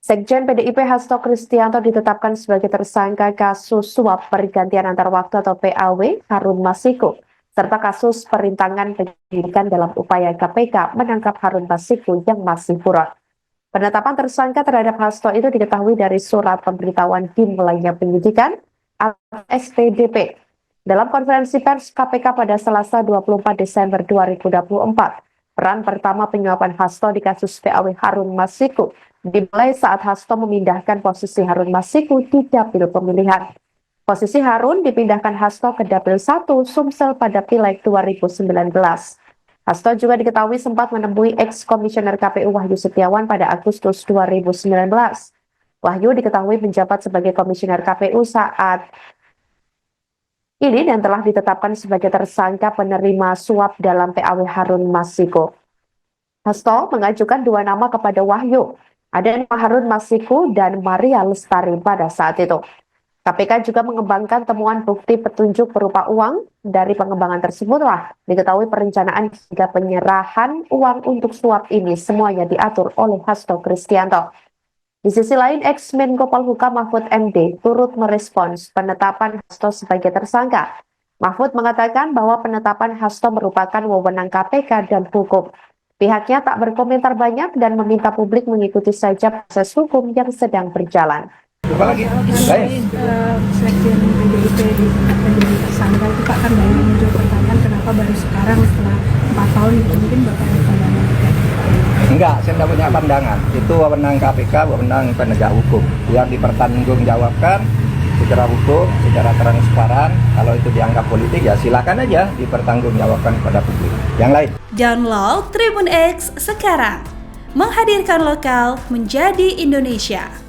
Sekjen PDIP Hasto Kristianto ditetapkan sebagai tersangka kasus suap pergantian antar waktu atau PAW Harun Masiku, serta kasus perintangan penyidikan dalam upaya KPK menangkap Harun Masiku yang masih buron. Penetapan tersangka terhadap Hasto itu diketahui dari surat pemberitahuan dimulainya penyidikan atau SPDP. Dalam konferensi pers KPK pada Selasa 24 Desember 2024, peran pertama penyuapan Hasto di kasus PAW Harun Masiku dimulai saat Hasto memindahkan posisi Harun Masiku di dapil pemilihan. Posisi Harun dipindahkan Hasto ke dapil 1 Sumsel pada Pileg 2019. Hasto juga diketahui sempat menemui ex-komisioner KPU Wahyu Setiawan pada Agustus 2019. Wahyu diketahui menjabat sebagai komisioner KPU saat ini dan telah ditetapkan sebagai tersangka penerima suap dalam PAW Harun Masiku. Hasto mengajukan dua nama kepada Wahyu. Ada nama Harun Masiku dan Maria Lestari pada saat itu. KPK juga mengembangkan temuan bukti petunjuk berupa uang. Dari pengembangan tersebutlah diketahui perencanaan hingga penyerahan uang untuk suap ini semuanya diatur oleh Hasto Kristianto. Di sisi lain, ex-Menko Polhukam Mahfud MD turut merespons penetapan Hasto sebagai tersangka. Mahfud mengatakan bahwa penetapan Hasto merupakan wewenang KPK dan hukum. Pihaknya tak berkomentar banyak dan meminta publik mengikuti saja proses hukum yang sedang berjalan. Apalagi sekjen PDIP menjadi tersangka itu Pak, kan banyak muncul pertanyaan kenapa baru sekarang setelah 4 tahun itu mungkin Bapak ada pandangan terkait? Enggak, saya tidak punya pandangan. Itu wewenang KPK, wewenang penegak hukum yang dipertanggungjawabkan secara hukum, secara transparan. Kalau itu dianggap politik ya silakan aja dipertanggungjawabkan kepada publik. Yang lain. Download Tribun X sekarang, menghadirkan lokal menjadi Indonesia.